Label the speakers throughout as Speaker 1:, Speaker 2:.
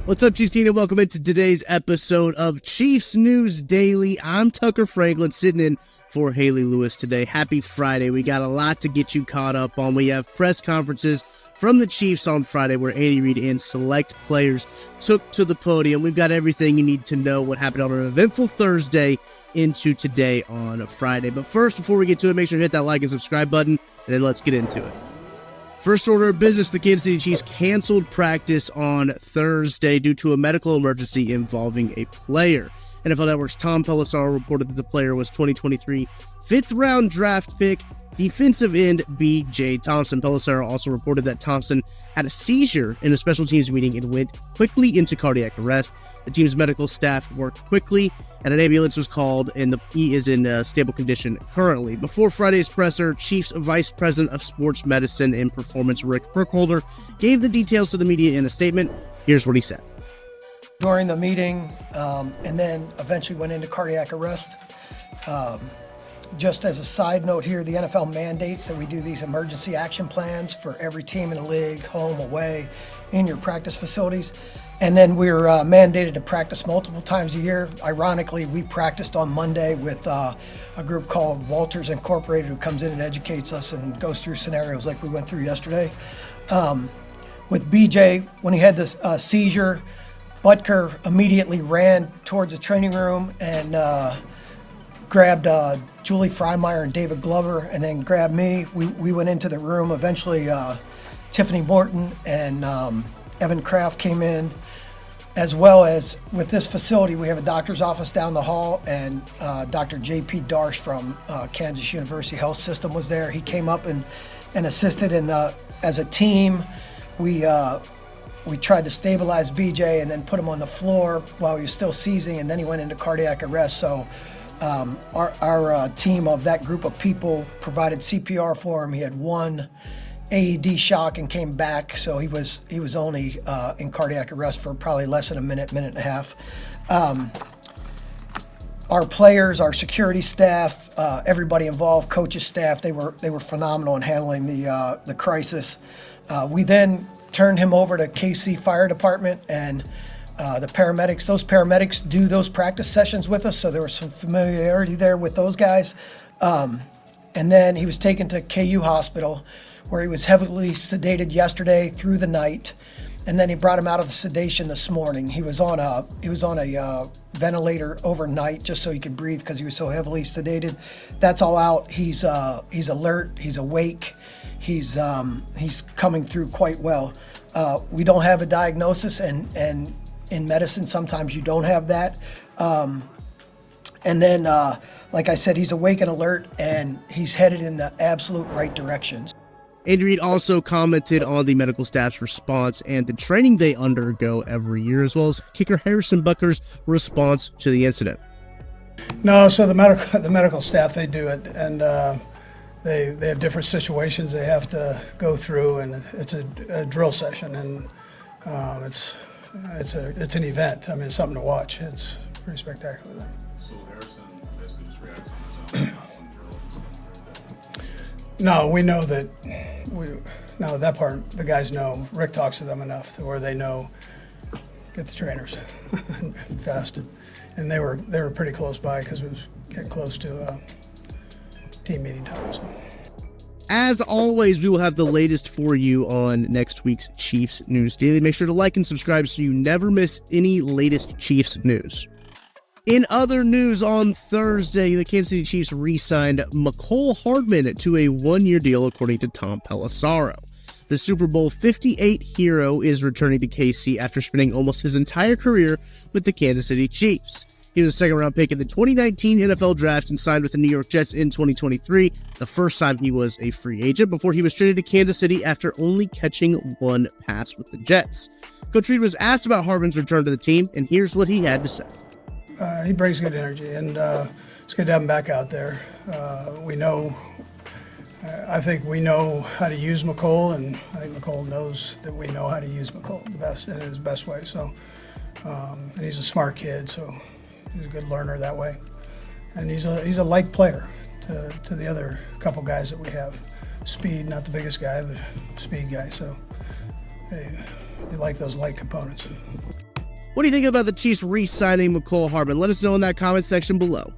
Speaker 1: What's up, Chiefs Kingdom? Welcome into today's episode of Chiefs News Daily. I'm Tucker Franklin, sitting in for Haley Lewis today. Happy Friday. We got a lot to get you caught up on. We have press conferences from the Chiefs on Friday where Andy Reid and select players took to the podium. We've got everything you need to know what happened on an eventful Thursday into today on Friday. But first, before we get to it, make sure to hit that like and subscribe button, and then let's get into it. First order of business, the Kansas City Chiefs canceled practice on Thursday due to a medical emergency involving a player. NFL Network's Tom Pelissero reported that the player was 2023 fifth-round draft pick defensive end B.J. Thompson. Pelissero also reported that Thompson had a seizure in a special teams meeting and went quickly into cardiac arrest. The team's medical staff worked quickly, and an ambulance was called, and he is in stable condition currently. Before Friday's presser, Chiefs Vice President of Sports Medicine and Performance Rick Burkholder gave the details to the media in a statement. Here's what he said.
Speaker 2: During the meeting, and then eventually went into cardiac arrest. Just as a side note here, the NFL mandates that we do these emergency action plans for every team in the league, home, away, in your practice facilities. And then we're mandated to practice multiple times a year. Ironically, we practiced on Monday with a group called Walters Incorporated, who comes in and educates us and goes through scenarios like we went through yesterday. With BJ, when he had this seizure, Butker immediately ran towards the training room and grabbed Julie Freimeyer and David Glover, and then grabbed me. We went into the room. Eventually, Tiffany Morton and Evan Kraft came in, as well as with this facility, we have a doctor's office down the hall, and Dr. J.P. Darsh from Kansas University Health System was there. He came up and assisted, and as a team, we tried to stabilize BJ and then put him on the floor while he was still seizing, and then he went into cardiac arrest. So our team of that group of people provided CPR for him. He had one AED shock and came back, so he was only in cardiac arrest for probably less than a minute and a half. Our players, our security staff, everybody involved, coaches, staff, they were phenomenal in handling the crisis. We then turned him over to KC Fire Department, and the paramedics. Those paramedics do those practice sessions with us, so there was some familiarity there with those guys. And then he was taken to KU Hospital, where he was heavily sedated yesterday through the night, and then he brought him out of the sedation this morning. He was on a ventilator overnight just so he could breathe because he was so heavily sedated. That's all out. He's alert. He's awake. He's coming through quite well. We don't have a diagnosis, and in medicine sometimes you don't have that. And then, like I said, he's awake and alert, and he's headed in the absolute right directions.
Speaker 1: Andy Reid also commented on the medical staff's response and the training they undergo every year, as well as kicker Harrison Butker's response to the incident.
Speaker 3: No, so the medical staff, they do it, and they have different situations they have to go through, and it's a drill session, and it's an event. I mean, it's something to watch. It's pretty spectacular.
Speaker 4: So Harrison basically just reacts on his own, not some drill.
Speaker 3: No, we know that. That part, the guys know. Rick talks to them enough to where they know. Get the trainers fast, and they were pretty close by because it was getting close to team meeting time. So.
Speaker 1: As always, we will have the latest for you on next week's Chiefs News Daily. Make sure to like and subscribe so you never miss any latest Chiefs news. In other news, on Thursday, the Kansas City Chiefs re-signed Mecole Hardman to a one-year deal, according to Tom Pelissero. The Super Bowl 58 hero is returning to KC after spending almost his entire career with the Kansas City Chiefs. He was a second-round pick in the 2019 NFL Draft and signed with the New York Jets in 2023, the first time he was a free agent, before he was traded to Kansas City after only catching one pass with the Jets. Coach Reid was asked about Hardman's return to the team, and here's what he had to say.
Speaker 3: He brings good energy, and it's good to have him back out there. I think we know how to use Mecole, and I think Mecole knows that we know how to use Mecole the best in his best way. So, and he's a smart kid, so he's a good learner that way. And he's a light player to the other couple guys that we have. Speed, not the biggest guy, but speed guy. So you like those light components.
Speaker 1: What do you think about the Chiefs re-signing Mecole Hardman? Let us know in that comment section below.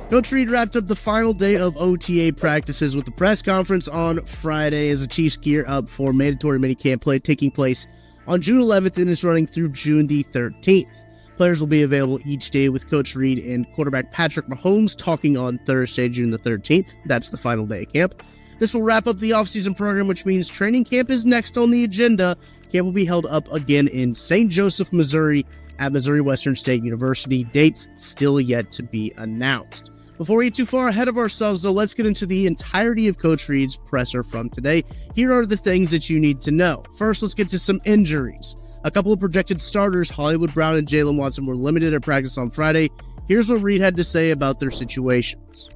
Speaker 1: Coach Reid wrapped up the final day of OTA practices with the press conference on Friday as the Chiefs gear up for mandatory minicamp play taking place on June 11th and is running through June the 13th. Players will be available each day with Coach Reid and quarterback Patrick Mahomes talking on Thursday, June the 13th. That's the final day of camp. This will wrap up the offseason program, which means training camp is next on the agenda. Camp will be held up again in St. Joseph, Missouri at Missouri Western State University. Dates still yet to be announced. Before we get too far ahead of ourselves, though, let's get into the entirety of Coach Reid's presser from today. Here are the things that you need to know. First, let's get to some injuries. A couple of projected starters, Hollywood Brown and Jalen Watson, were limited at practice on Friday. Here's what Reid had to say about their situations.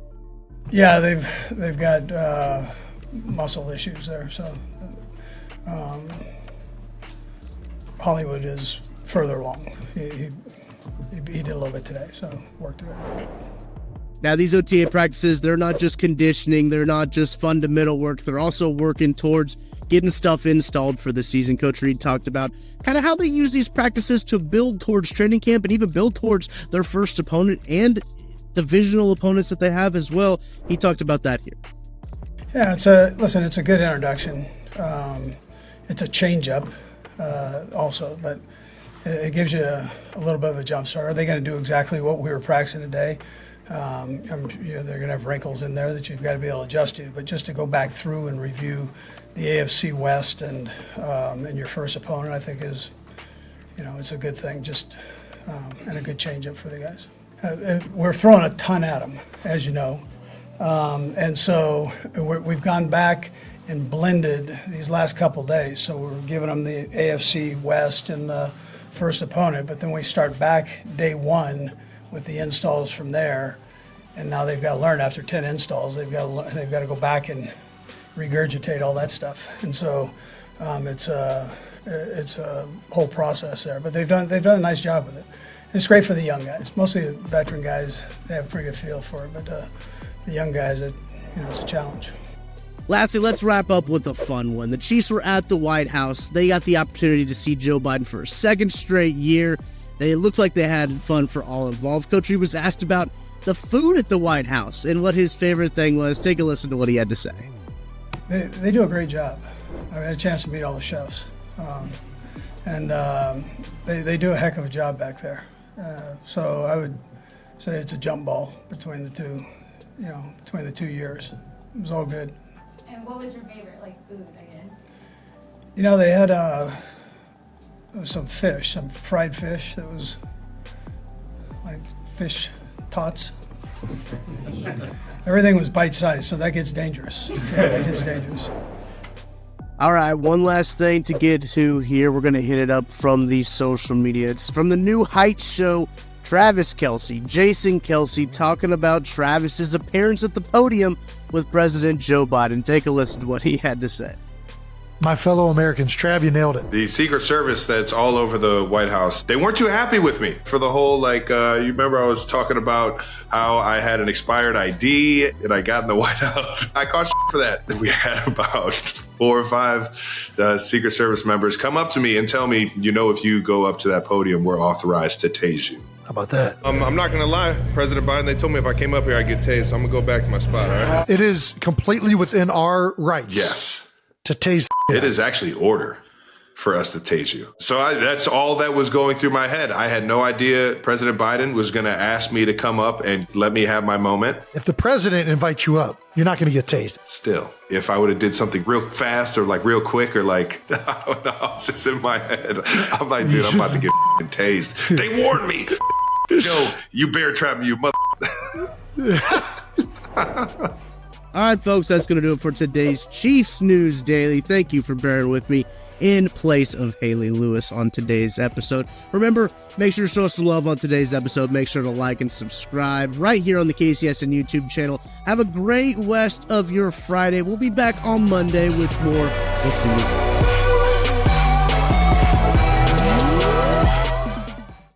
Speaker 3: Yeah, they've got muscle issues there. So Hollywood is further along. He did a little bit today, so worked it out.
Speaker 1: Now, these OTA practices, they're not just conditioning, they're not just fundamental work, they're also working towards getting stuff installed for the season. Coach Reid talked about kind of how they use these practices to build towards training camp and even build towards their first opponent and divisional opponents that they have as well. He talked about that here.
Speaker 3: Yeah, it's a good introduction. It's a change-up also, but it gives you a little bit of a jump start. Are they going to do exactly what we were practicing today? They're going to have wrinkles in there that you've got to be able to adjust to, but just to go back through and review the AFC West and your first opponent, I think is, it's a good thing, just and a good change-up for the guys. We're throwing a ton at them, as you know, and so we've gone back and blended these last couple days. So we're giving them the AFC West and the first opponent, but then we start back day one with the installs from there, and now they've got to learn after 10 installs. They've got to go back and regurgitate all that stuff, and so it's a whole process there. But they've done a nice job with it. It's great for the young guys. Mostly the veteran guys, they have a pretty good feel for it, but the young guys, it's a challenge.
Speaker 1: Lastly, let's wrap up with a fun one. The Chiefs were at the White House. They got the opportunity to see Joe Biden for a second straight year. It looked like they had fun for all involved. Coach Reid was asked about the food at the White House and what his favorite thing was. Take a listen to what he had to say.
Speaker 3: They do a great job. I had a chance to meet all the chefs, and they do a heck of a job back there. So I would say it's a jump ball between the two years. It was all good.
Speaker 5: And what was your favorite, food, I guess?
Speaker 3: They had some fish, some fried fish that was like fish tots. Everything was bite-sized, so that gets dangerous.
Speaker 1: All right, one last thing to get to here. We're going to hit it up from the social media. It's from the New Heights show. Travis Kelce, Jason Kelce, talking about Travis's appearance at the podium with President Joe Biden. Take a listen to what he had to say.
Speaker 6: My fellow Americans, Trav, you nailed it.
Speaker 4: The Secret Service that's all over the White House, they weren't too happy with me for the whole, you remember I was talking about how I had an expired ID and I got in the White House. I caught for that. We had about 4 or 5 Secret Service members come up to me and tell me, if you go up to that podium, we're authorized to tase you.
Speaker 6: How about that?
Speaker 4: I'm not going to lie, President Biden, they told me if I came up here, I'd get tased. So I'm going to go back to my spot, all right?
Speaker 6: It is completely within our rights.
Speaker 4: Yes.
Speaker 6: To tase.
Speaker 4: It is actually order for us to tase you. So that's all that was going through my head. I had no idea President Biden was going to ask me to come up and let me have my moment.
Speaker 6: If the president invites you up, you're not going to get tased.
Speaker 4: Still, if I would have did something real fast or real quick or I don't know, it's just in my head. I'm like, dude, I'm about to get tased. They warned me. Joe, you bear trap me, you mother.
Speaker 1: All right, folks, that's going to do it for today's Chiefs News Daily. Thank you for bearing with me in place of Haley Lewis on today's episode. Remember, make sure to show us some love on today's episode. Make sure to like and subscribe right here on the KCSN YouTube channel. Have a great rest of your Friday. We'll be back on Monday with more. We'll see you.